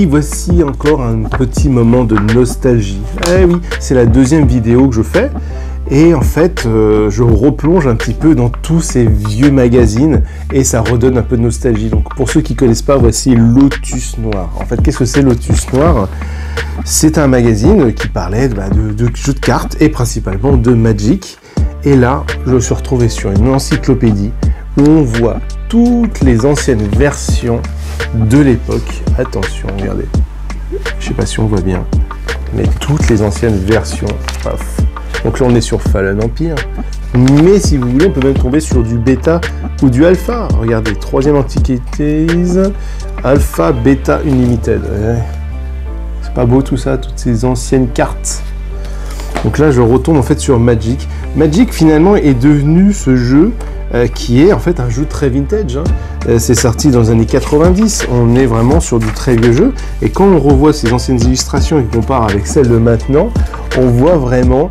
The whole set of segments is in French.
voici encore un petit moment de nostalgie. Eh oui, c'est la deuxième vidéo que je fais. Et en fait, je replonge un petit peu dans tous ces vieux magazines et ça redonne un peu de nostalgie. Donc pour ceux qui ne connaissent pas, voici Lotus Noir. En fait, qu'est-ce que c'est Lotus Noir? C'est un magazine qui parlait de jeux de cartes et principalement de Magic. Et là, je me suis retrouvé sur une encyclopédie où on voit toutes les anciennes versions de l'époque. Attention, regardez. Je sais pas si on voit bien, mais toutes les anciennes versions. Paf. Donc là, on est sur Fallen Empire. Mais si vous voulez, on peut même tomber sur du bêta ou du alpha. Regardez, 3e Antiquities, alpha, bêta, unlimited. Ouais. C'est pas beau tout ça, toutes ces anciennes cartes. Donc là, je retombe en fait sur Magic. Magic, finalement, est devenu ce jeu qui est en fait un jeu très vintage. Hein. C'est sorti dans les années 90. On est vraiment sur du très vieux jeu. Et quand on revoit ces anciennes illustrations et qu'on compare avec celles de maintenant, on voit vraiment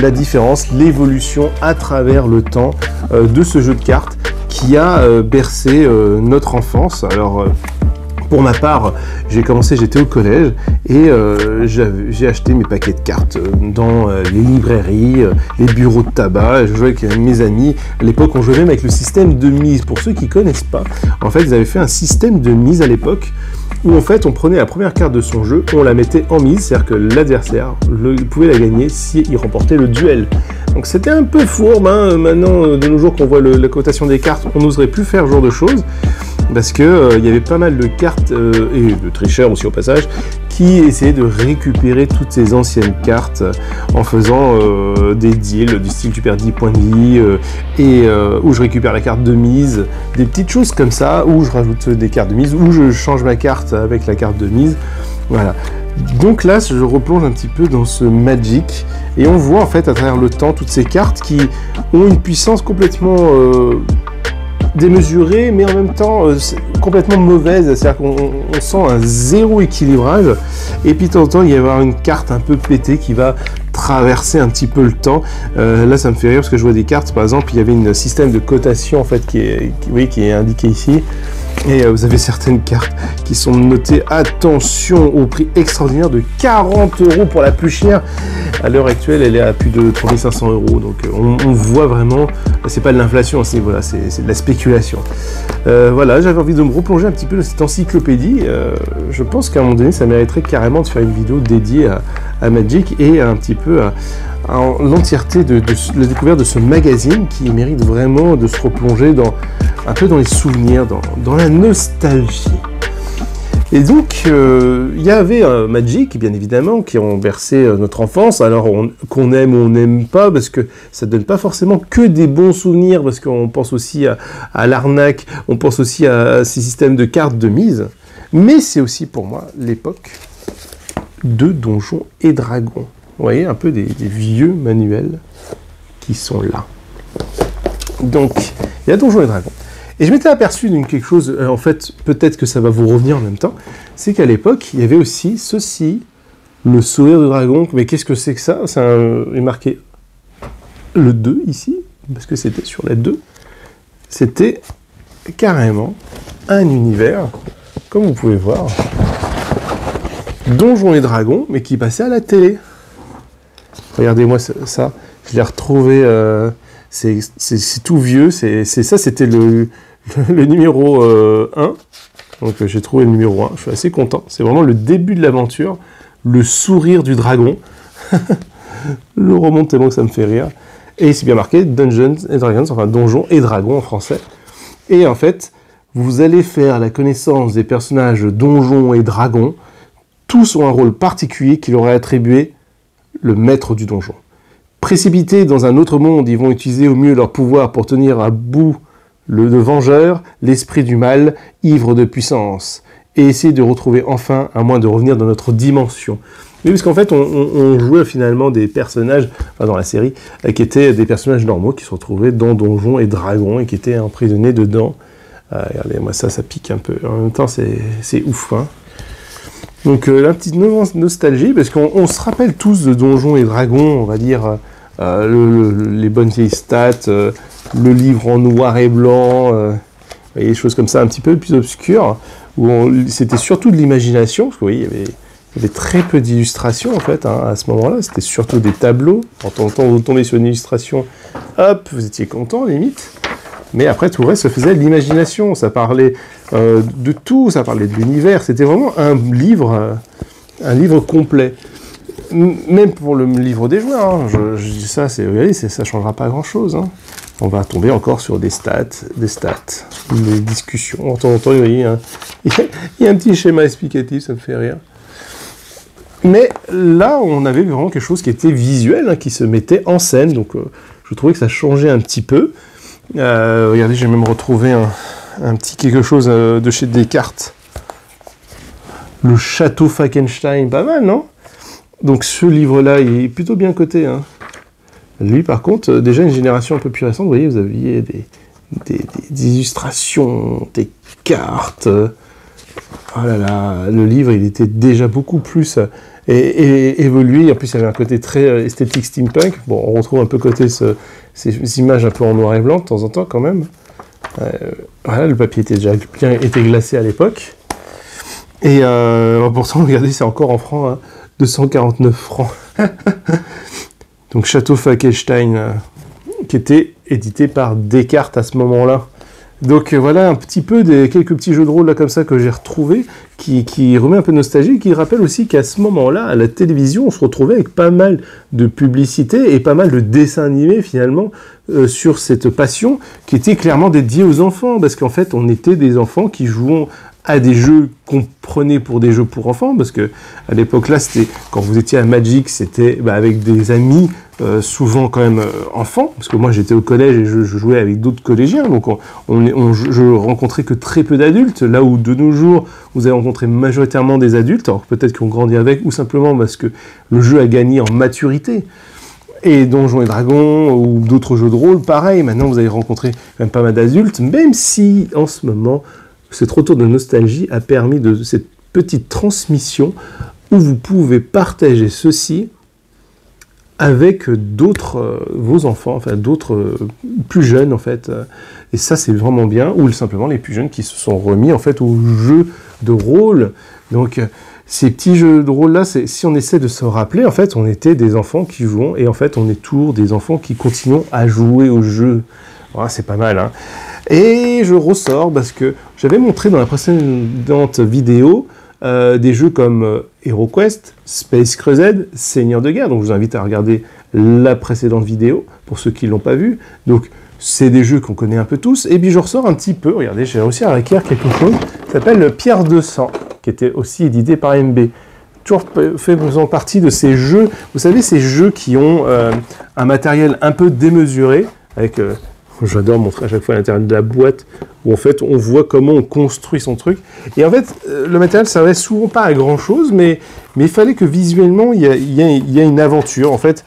la différence, l'évolution à travers le temps de ce jeu de cartes qui a bercé notre enfance. Alors pour ma part, j'étais au collège et j'ai acheté mes paquets de cartes dans les librairies, les bureaux de tabac. Je jouais avec mes amis. À l'époque, on jouait même avec le système de mise. Pour ceux qui ne connaissent pas, en fait, ils avaient fait un système de mise à l'époque où en fait on prenait la première carte de son jeu, on la mettait en mise, c'est-à-dire que l'adversaire pouvait la gagner s'il remportait le duel. Donc c'était un peu fourbe, hein. Maintenant de nos jours qu'on voit la cotation des cartes, on n'oserait plus faire ce genre de choses, parce que il y avait pas mal de cartes, et de tricheurs aussi au passage, qui essayaient de récupérer toutes ces anciennes cartes en faisant des deals du style tu perds 10 points de vie, où je récupère la carte de mise, des petites choses comme ça, où je rajoute des cartes de mise, où je change ma carte avec la carte de mise, voilà. Donc là, je replonge un petit peu dans ce Magic, et on voit en fait à travers le temps toutes ces cartes qui ont une puissance complètement démesurée, mais en même temps complètement mauvaise, c'est-à-dire qu'on sent un zéro équilibrage, et puis de temps en temps il va y avoir une carte un peu pétée qui va traverser un petit peu le temps. Là ça me fait rire parce que je vois des cartes, par exemple il y avait un système de cotation en fait qui est indiqué ici, et vous avez certaines cartes qui sont notées, attention, au prix extraordinaire de 40 € pour la plus chère. À l'heure actuelle, elle est à plus de 3500 €. Donc on voit vraiment, c'est pas de l'inflation, c'est voilà, c'est de la spéculation. Voilà, j'avais envie de me replonger un petit peu dans cette encyclopédie. Je pense qu'à un moment donné, ça mériterait carrément de faire une vidéo dédiée à Magic et un petit peu à l'entièreté de la découverte de ce magazine qui mérite vraiment de se replonger un peu dans les souvenirs, dans la nostalgie. Et donc, il y avait Magic, bien évidemment, qui ont bercé notre enfance, alors qu'on aime ou on n'aime pas, parce que ça ne donne pas forcément que des bons souvenirs, parce qu'on pense aussi à l'arnaque, on pense aussi à ces systèmes de cartes de mise, mais c'est aussi pour moi l'époque de Donjons et Dragons. Vous voyez, un peu des vieux manuels qui sont là. Donc, il y a Donjons et Dragons. Et je m'étais aperçu d'une quelque chose, en fait, peut-être que ça va vous revenir en même temps, c'est qu'à l'époque, il y avait aussi ceci, le sourire du dragon. Mais qu'est-ce que c'est que ça? Il est marqué le 2 ici, parce que c'était sur la 2. C'était carrément un univers, comme vous pouvez voir, Donjons et Dragons, mais qui passait à la télé. Regardez-moi ça, je l'ai retrouvé, c'est tout vieux, ça c'était le numéro 1, donc j'ai trouvé le numéro 1, je suis assez content, c'est vraiment le début de l'aventure, le sourire du dragon, je remonte tellement que ça me fait rire, et c'est bien marqué Dungeons and Dragons, enfin Donjons et Dragons en français, et en fait, vous allez faire la connaissance des personnages Donjons et Dragons, tous ont un rôle particulier qui leur est attribué le maître du donjon. Précipités dans un autre monde, ils vont utiliser au mieux leur pouvoir pour tenir à bout le vengeur, l'esprit du mal, ivre de puissance, et essayer de retrouver enfin, à moins de revenir dans notre dimension. Oui, parce qu'en fait, on jouait finalement des personnages, enfin dans la série, qui étaient des personnages normaux, qui se retrouvaient dans Donjons et Dragons, et qui étaient emprisonnés dedans. Regardez, moi ça pique un peu. En même temps, c'est ouf, hein. Donc la petite nostalgie, parce qu'on se rappelle tous de Donjons et Dragons, on va dire, les bonnes vieilles stats, le livre en noir et blanc, des choses comme ça un petit peu plus obscures. c'était surtout de l'imagination, parce que vous voyez, il y avait très peu d'illustrations en fait hein, à ce moment-là, c'était surtout des tableaux. En temps, vous tombez sur une illustration, hop, vous étiez content limite. Mais après, tout le reste se faisait de l'imagination, ça parlait de tout, ça parlait de l'univers, c'était vraiment un livre complet. Même pour le livre des joueurs, hein, je dis ça, regardez, ça changera pas grand-chose. Hein. On va tomber encore sur des stats, des discussions. En temps en temps, vous voyez, hein, il y a un petit schéma explicatif, ça me fait rire. Mais là, on avait vraiment quelque chose qui était visuel, hein, qui se mettait en scène, donc je trouvais que ça changeait un petit peu. Regardez, j'ai même retrouvé un petit quelque chose de chez Descartes. Le château Falkenstein, pas mal, non? Donc ce livre-là, il est plutôt bien coté. Hein. Lui, par contre, déjà une génération un peu plus récente, vous voyez, vous aviez des illustrations, des cartes. Oh là là, le livre, il était déjà beaucoup plus évolué. En plus, il y avait un côté très esthétique steampunk. Bon, on retrouve un peu côté ces images un peu en noir et blanc de temps en temps quand même. Voilà, le papier était déjà bien glacé à l'époque. Et pourtant, regardez, c'est encore en francs, hein, 249 francs. Donc Château Falkenstein, qui était édité par Descartes à ce moment-là. Donc voilà un petit peu quelques petits jeux de rôle là comme ça que j'ai retrouvés, qui remet un peu de nostalgie, qui rappelle aussi qu'à ce moment-là, à la télévision, on se retrouvait avec pas mal de publicités et pas mal de dessins animés finalement sur cette passion qui était clairement dédiée aux enfants, parce qu'en fait on était des enfants qui jouaient à des jeux qu'on prenait pour des jeux pour enfants, parce que à l'époque là, c'était quand vous étiez à Magic, c'était avec des amis, souvent quand même enfants, parce que moi j'étais au collège et je jouais avec d'autres collégiens, donc je rencontrais que très peu d'adultes, là où de nos jours vous allez rencontrer majoritairement des adultes, alors peut-être qu'on grandit avec, ou simplement parce que le jeu a gagné en maturité. Et Donjons et Dragons, ou d'autres jeux de rôle, pareil, maintenant vous allez rencontrer quand même pas mal d'adultes, même si en ce moment, cet retour de nostalgie a permis de cette petite transmission où vous pouvez partager ceci avec d'autres, vos enfants, enfin d'autres plus jeunes en fait. Et ça c'est vraiment bien, ou simplement les plus jeunes qui se sont remis en fait aux jeux de rôle. Donc ces petits jeux de rôle là, si on essaie de se rappeler, en fait on était des enfants qui jouons, et en fait on est toujours des enfants qui continuent à jouer aux jeux. Voilà, c'est pas mal, hein. Et je ressors parce que j'avais montré dans la précédente vidéo des jeux comme HeroQuest, Space Crusade, Seigneur de Guerre. Donc je vous invite à regarder la précédente vidéo pour ceux qui ne l'ont pas vu. Donc c'est des jeux qu'on connaît un peu tous. Et puis je ressors un petit peu, regardez, j'ai réussi à acquérir quelque chose qui s'appelle Pierre 200, qui était aussi édité par MB. Toujours faisant partie de ces jeux, vous savez, ces jeux qui ont un matériel un peu démesuré, avec... J'adore montrer à chaque fois l'intérieur de la boîte où en fait on voit comment on construit son truc. Et en fait, le matériel servait souvent pas à grand chose, mais il fallait que visuellement il y a une aventure. En fait,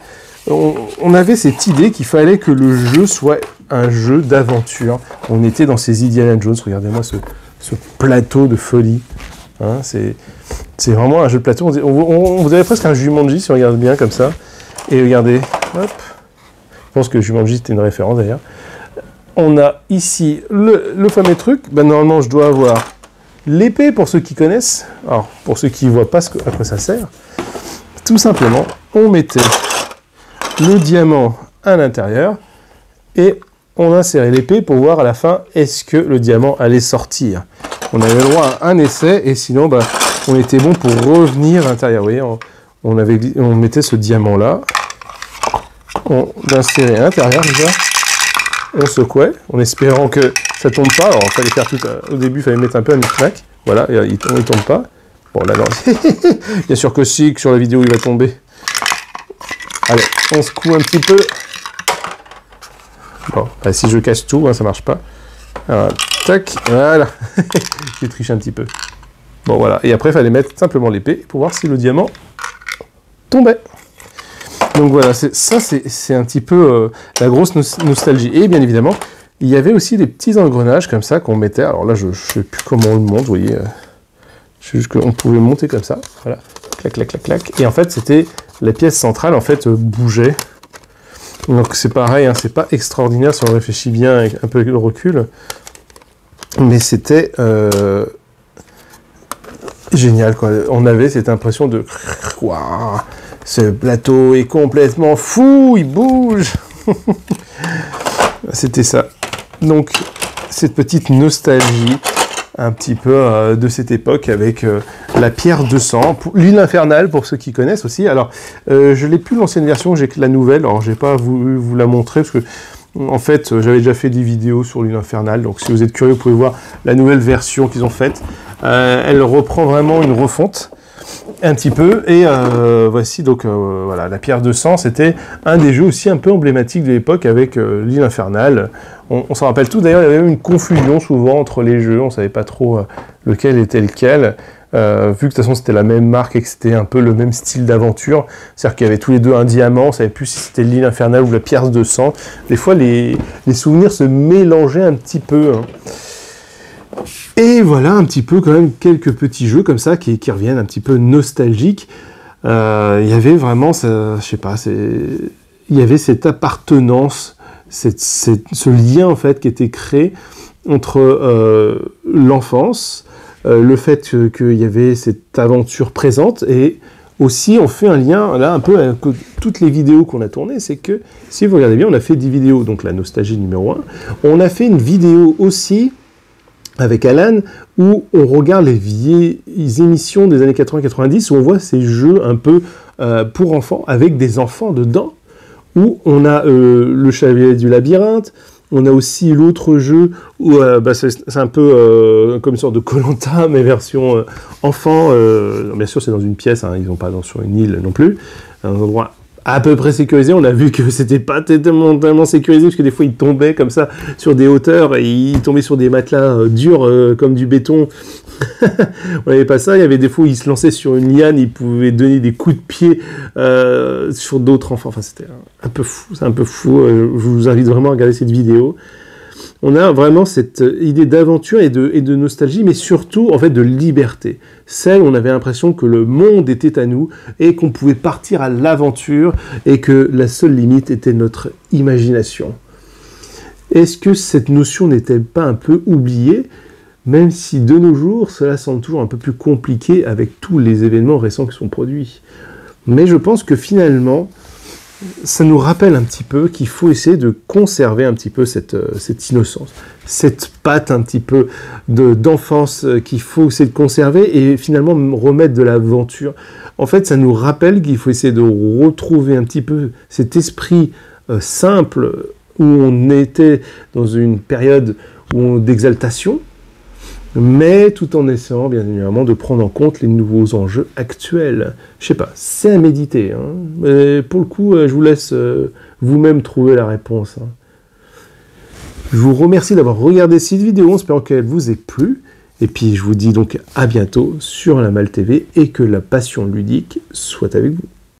on avait cette idée qu'il fallait que le jeu soit un jeu d'aventure. On était dans ces Indiana Jones. Regardez-moi ce plateau de folie. Hein, c'est vraiment un jeu de plateau. On dirait presque un Jumanji si on regarde bien comme ça. Et regardez, hop. Je pense que Jumanji c'était une référence d'ailleurs. On a ici le fameux truc. Ben, normalement, je dois avoir l'épée pour ceux qui connaissent. Alors, pour ceux qui ne voient pas à quoi ça sert, tout simplement, on mettait le diamant à l'intérieur et on insérait l'épée pour voir à la fin est-ce que le diamant allait sortir. On avait le droit à un essai et sinon, ben, on était bon pour revenir à l'intérieur. Vous voyez, on mettait ce diamant-là, on l'insérait à l'intérieur déjà. On secouait, en espérant que ça tombe pas. Alors, il fallait faire tout. Au début, il fallait mettre un peu un micmac. Voilà, il tombe pas. Bon, là, non. Bien sûr que si, que sur la vidéo, il va tomber. Allez, on secoue un petit peu. Bon, bah, si je casse tout, hein, ça marche pas. Alors, tac, voilà. J'ai triché un petit peu. Bon, voilà. Et après, il fallait mettre simplement l'épée pour voir si le diamant tombait. Donc voilà, c'est un petit peu la grosse nostalgie. Et bien évidemment, il y avait aussi des petits engrenages comme ça qu'on mettait. Alors là, je ne sais plus comment on le monte, vous voyez. C'est juste qu'on pouvait monter comme ça. Voilà, clac, clac, clac, clac. Et en fait, c'était la pièce centrale, en fait, bougeait. Donc c'est pareil, hein, c'est pas extraordinaire si on réfléchit bien avec un peu de recul. Mais c'était génial, quoi. On avait cette impression de... Waouh, ce plateau est complètement fou, il bouge. C'était ça. Donc, cette petite nostalgie un petit peu de cette époque avec la pierre de sang, l'île infernale pour ceux qui connaissent aussi. Alors, je l'ai plus l'ancienne version, j'ai que la nouvelle. Alors, j'ai pas voulu vous la montrer parce que en fait, j'avais déjà fait des vidéos sur l'île infernale. Donc, si vous êtes curieux, vous pouvez voir la nouvelle version qu'ils ont faite. Elle reprend vraiment une refonte un petit peu. Et voici donc voilà, la pierre de sang. C'était un des jeux aussi un peu emblématiques de l'époque avec l'île infernale. On s'en rappelle tous, d'ailleurs, il y avait même une confusion souvent entre les jeux, on ne savait pas trop lequel était lequel, vu que de toute façon c'était la même marque et que c'était un peu le même style d'aventure, c'est-à-dire qu'il y avait tous les deux un diamant, on ne savait plus si c'était l'île infernale ou la pierre de sang, des fois les souvenirs se mélangeaient un petit peu. Hein. Et voilà un petit peu quand même quelques petits jeux comme ça qui reviennent un petit peu nostalgiques. Il y avait vraiment, je sais pas, il y avait cette appartenance, ce lien en fait qui était créé entre l'enfance, le fait qu'il y avait cette aventure présente, et aussi on fait un lien là un peu avec toutes les vidéos qu'on a tournées, c'est que si vous regardez bien, on a fait 10 vidéos, donc la nostalgie numéro 1, on a fait une vidéo aussi avec Alan où on regarde les vieilles émissions des années 80-90 où on voit ces jeux un peu pour enfants avec des enfants dedans, où on a le Chevalier du Labyrinthe, on a aussi l'autre jeu où c'est un peu comme une sorte de Koh-Lanta, mais version enfant. Bien sûr, c'est dans une pièce, hein, ils n'ont pas sur une île non plus, un endroit à peu près sécurisé. On a vu que c'était pas tellement sécurisé, parce que des fois, ils tombaient comme ça sur des hauteurs, et ils tombaient sur des matelas durs comme du béton. On n'avait pas ça. Il y avait des fois où ils se lançaient sur une liane, ils pouvaient donner des coups de pied sur d'autres enfants. Enfin, c'était un peu fou. C'est un peu fou. Je vous invite vraiment à regarder cette vidéo. On a vraiment cette idée d'aventure et de nostalgie, mais surtout, en fait, de liberté. Celle où on avait l'impression que le monde était à nous et qu'on pouvait partir à l'aventure et que la seule limite était notre imagination. Est-ce que cette notion n'est-elle pas un peu oubliée, même si de nos jours, cela semble toujours un peu plus compliqué avec tous les événements récents qui sont produits. Mais je pense que finalement, ça nous rappelle un petit peu qu'il faut essayer de conserver un petit peu cette innocence, cette patte un petit peu d'enfance qu'il faut essayer de conserver et finalement remettre de l'aventure. En fait, ça nous rappelle qu'il faut essayer de retrouver un petit peu cet esprit simple où on était dans une période d'exaltation, mais tout en essayant bien évidemment de prendre en compte les nouveaux enjeux actuels. Je sais pas, c'est à méditer, hein. Mais pour le coup, je vous laisse vous-même trouver la réponse. Hein. Je vous remercie d'avoir regardé cette vidéo, en espérant qu'elle vous ait plu, et puis je vous dis donc à bientôt sur La Malle TV, et que la passion ludique soit avec vous.